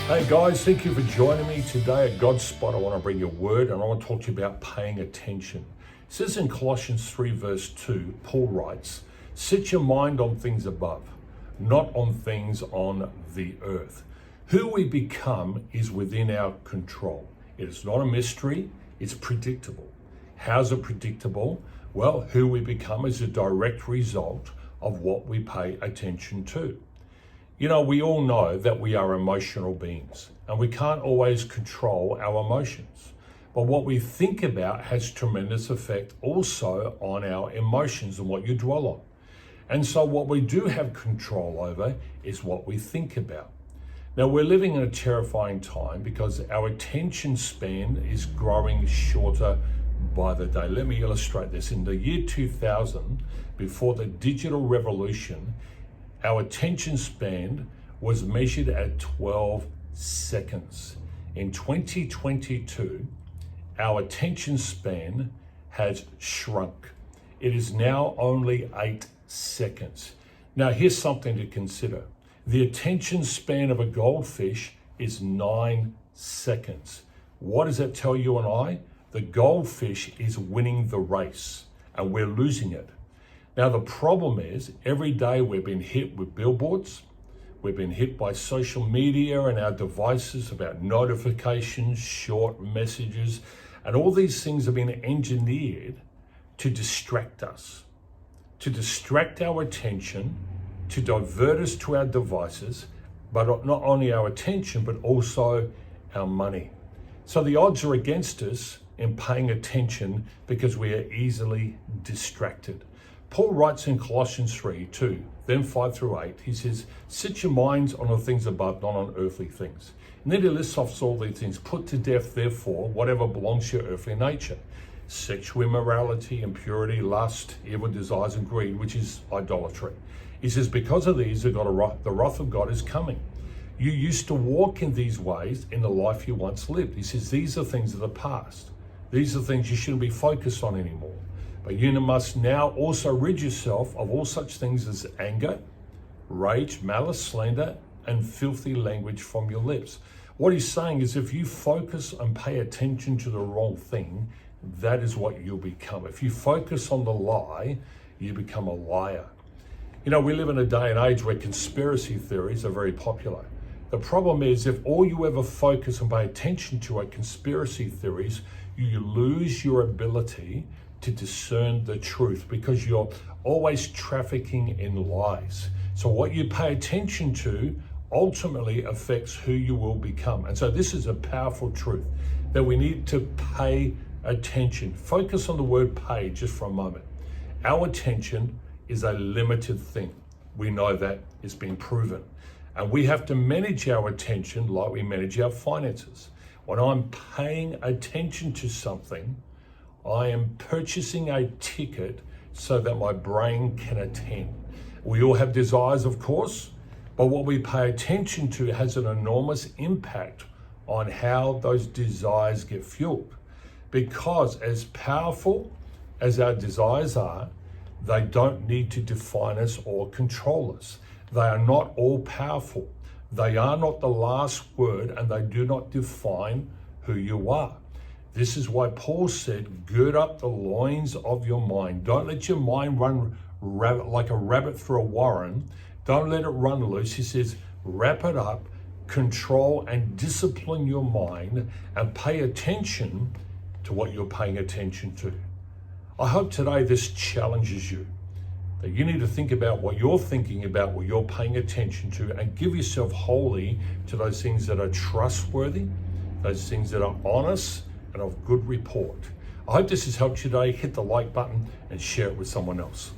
Hey guys, thank you for joining me today at God's Spot. I want to bring you a word and I want to talk to you about paying attention. It says in Colossians 3 verse 2, Paul writes, set your mind on things above, not on things on the earth. Who we become is within our control. It is not a mystery, it's predictable. How's it predictable? Well, who we become is a direct result of what we pay attention to. You know, we all know that we are emotional beings and we can't always control our emotions. But what we think about has tremendous effect also on our emotions and what you dwell on. And so what we do have control over is what we think about. Now, we're living in a terrifying time because our attention span is growing shorter by the day. Let me illustrate this. In the year 2000, before the digital revolution, our attention span was measured at 12 seconds. In 2022, our attention span has shrunk. It is now only 8 seconds. Now, here's something to consider. The attention span of a goldfish is 9 seconds. What does that tell you and I? The goldfish is winning the race and we're losing it. Now, the problem is every day we've been hit with billboards. We've been hit by social media and our devices about notifications, short messages, and all these things have been engineered to distract us, to distract our attention, to divert us to our devices, but not only our attention, but also our money. So the odds are against us in paying attention because we are easily distracted. Paul writes in Colossians 3:2, then 5 through 8, he says, set your minds on the things above, not on earthly things. And then he lists off all these things. Put to death, therefore, whatever belongs to your earthly nature. Sexual immorality, impurity, lust, evil desires, and greed, which is idolatry. He says, because of these, the wrath of God is coming. You used to walk in these ways in the life you once lived. He says, these are things of the past. These are things you shouldn't be focused on anymore. But you must now also rid yourself of all such things as anger, rage, malice, slander, and filthy language from your lips. What he's saying is if you focus and pay attention to the wrong thing, that is what you'll become. If you focus on the lie, you become a liar. You know, we live in a day and age where conspiracy theories are very popular. The problem is if all you ever focus and pay attention to are conspiracy theories, you lose your ability to discern the truth because you're always trafficking in lies. So what you pay attention to ultimately affects who you will become. And so this is a powerful truth that we need to pay attention. Focus on the word pay just for a moment. Our attention is a limited thing. We know that it's been proven. And we have to manage our attention like we manage our finances. When I'm paying attention to something, I am purchasing a ticket so that my brain can attend. We all have desires, of course, but what we pay attention to has an enormous impact on how those desires get fueled. Because as powerful as our desires are, they don't need to define us or control us. They are not all powerful. They are not the last word and they do not define who you are. This is why Paul said, gird up the loins of your mind. Don't let your mind run like a rabbit through a warren. Don't let it run loose. He says, wrap it up, control and discipline your mind and pay attention to what you're paying attention to. I hope today this challenges you, that you need to think about what you're thinking about, what you're paying attention to, and give yourself wholly to those things that are trustworthy, those things that are honest, and of good report. I hope this has helped you today. Hit the like button and share it with someone else.